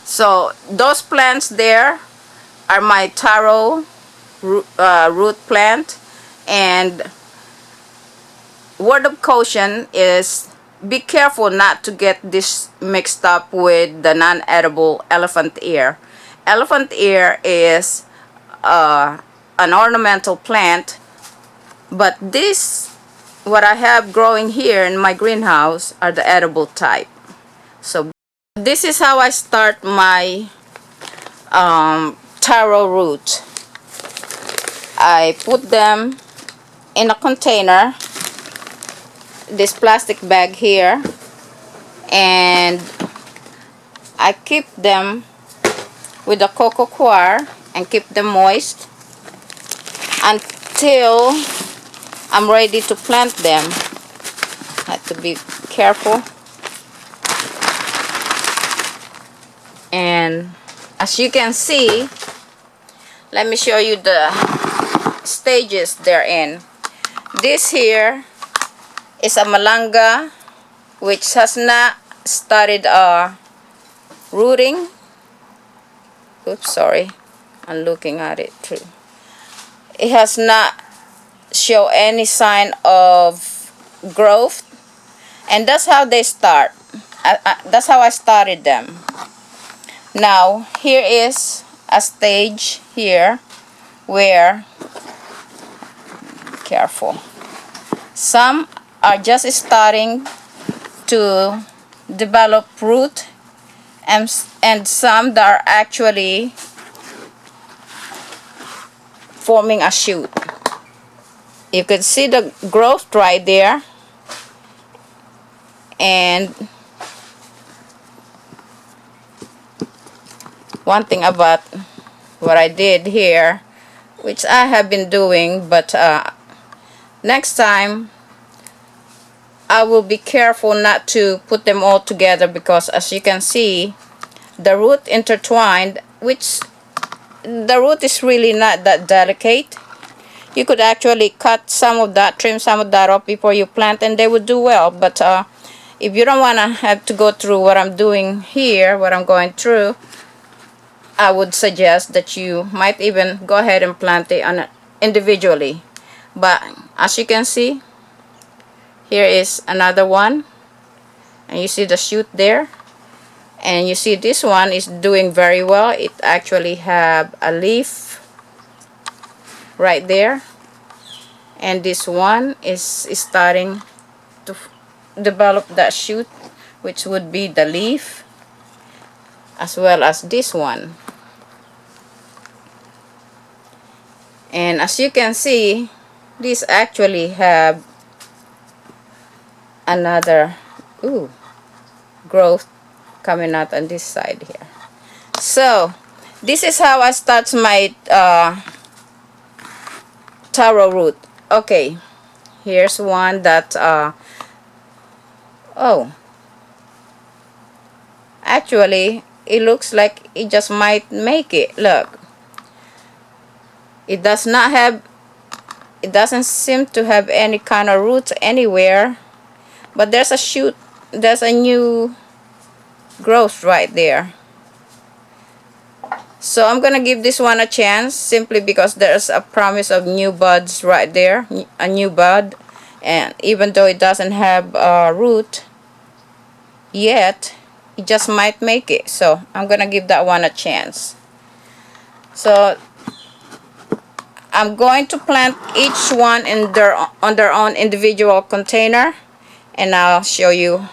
So those plants there are my taro root plant. And word of caution is be careful not to get this mixed up with the non-edible elephant ear. Elephant ear is an ornamental plant, but this, what I have growing here in my greenhouse, are the edible type. So this is how I start my taro root. I put them in a container, this plastic bag here, and I keep them with a coco coir and keep them moist until I'm ready to plant them. I have to be careful. And as you can see, let me show you the stages they're in. This here is a malanga which has not started rooting. Oops, sorry, I'm looking at it too. It has not show any sign of growth, and that's how they start. That's how I started them. Now here is a stage here where, careful, some are just starting to develop root, and some that are actually forming a shoot. You can see the growth right there. And one thing about what I did here, which I have been doing, but next time I will be careful not to put them all together, because as you can see, the root intertwined, which the root is really not that delicate. You could actually cut some of that, trim some of that off before you plant, and they would do well. But if you don't want to have to go through what I'm doing here, what I'm going through, I would suggest that you might even go ahead and plant it individually. But as you can see, here is another one, and you see the shoot there, and you see this one is doing very well. It actually have a leaf right there, and this one is starting to develop that shoot, which would be the leaf, as well as this one. And as you can see, these actually have another growth coming out on this side here. So this is how I start my taro root. Okay, here's one that actually it looks like it just might make it. Look, it doesn't seem to have any kind of roots anywhere, but there's a shoot, there's a new growth right there. So I'm gonna give this one a chance, simply because there's a promise of new buds right there, a new bud. And even though it doesn't have a root yet, it just might make it. So I'm gonna give that one a chance. So I'm going to plant each one on their own individual container, and I'll show you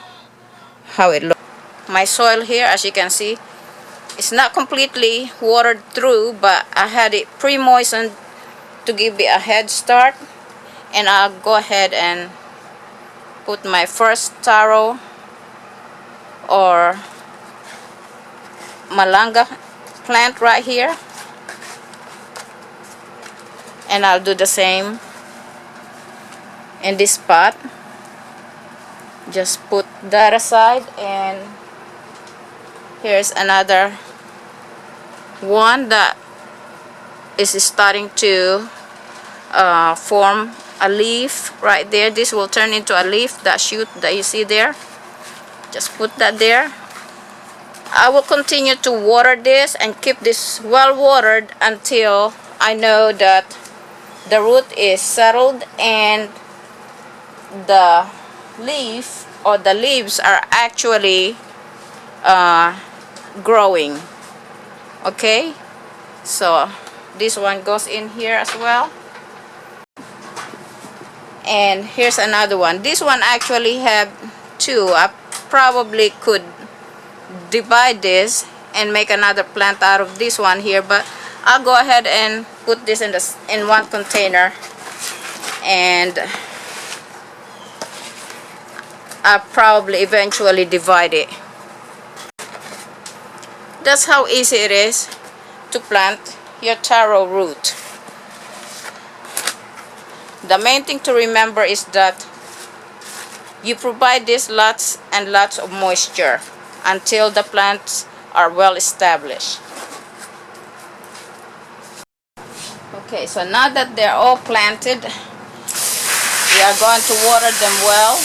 how it looks. My soil here, as you can see, it's not completely watered through, but I had it pre-moistened to give it a head start. And I'll go ahead and put my first taro or malanga plant right here, and I'll do the same in this spot. Just put that aside, and here's another one that is starting to form a leaf right there. This will turn into a leaf, that shoot that you see there. Just put that there. I will continue to water this and keep this well watered until I know that the root is settled and the leaf or the leaves are actually growing. Okay, so this one goes in here as well. And here's another one. This one actually have two. I probably could divide this and make another plant out of this one here, but I'll go ahead and put this in one container, and I'll probably eventually divide it. That's how easy it is to plant your taro root. The main thing to remember is that you provide this lots and lots of moisture until the plants are well established. Okay, so now that they're all planted, we are going to water them well.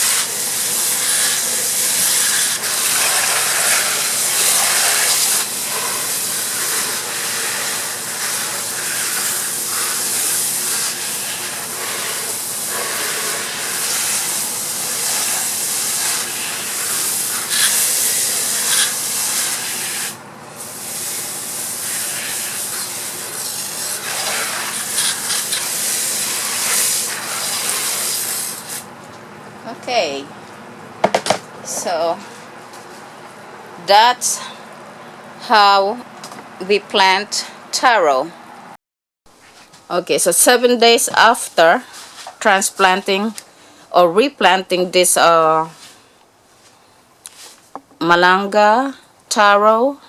Okay, so that's how we plant taro. Okay, so 7 days after transplanting or replanting this Malanga, Taro,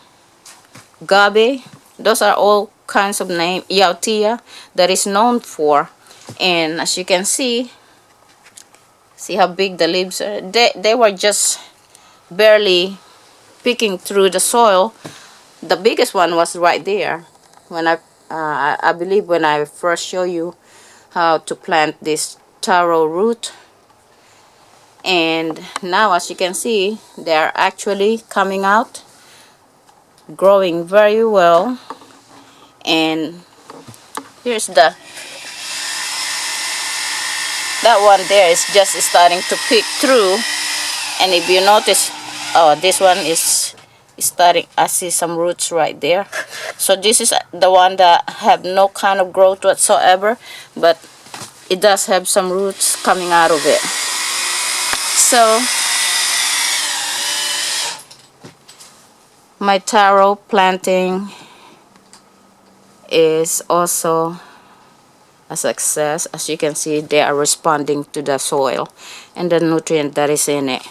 Gabi, those are all kinds of names, Yautia, that is known for. And as you can see how big the leaves are. They were just barely peeking through the soil. The biggest one was right there when I believe when I first show you how to plant this taro root. And now, as you can see, they are actually coming out, growing very well. And here's that one there is just starting to peek through. And if you notice, oh, this one is starting. I see some roots right there. So this is the one that have no kind of growth whatsoever, but it does have some roots coming out of it. So my taro planting is also a success. As you can see, they are responding to the soil and the nutrient that is in it.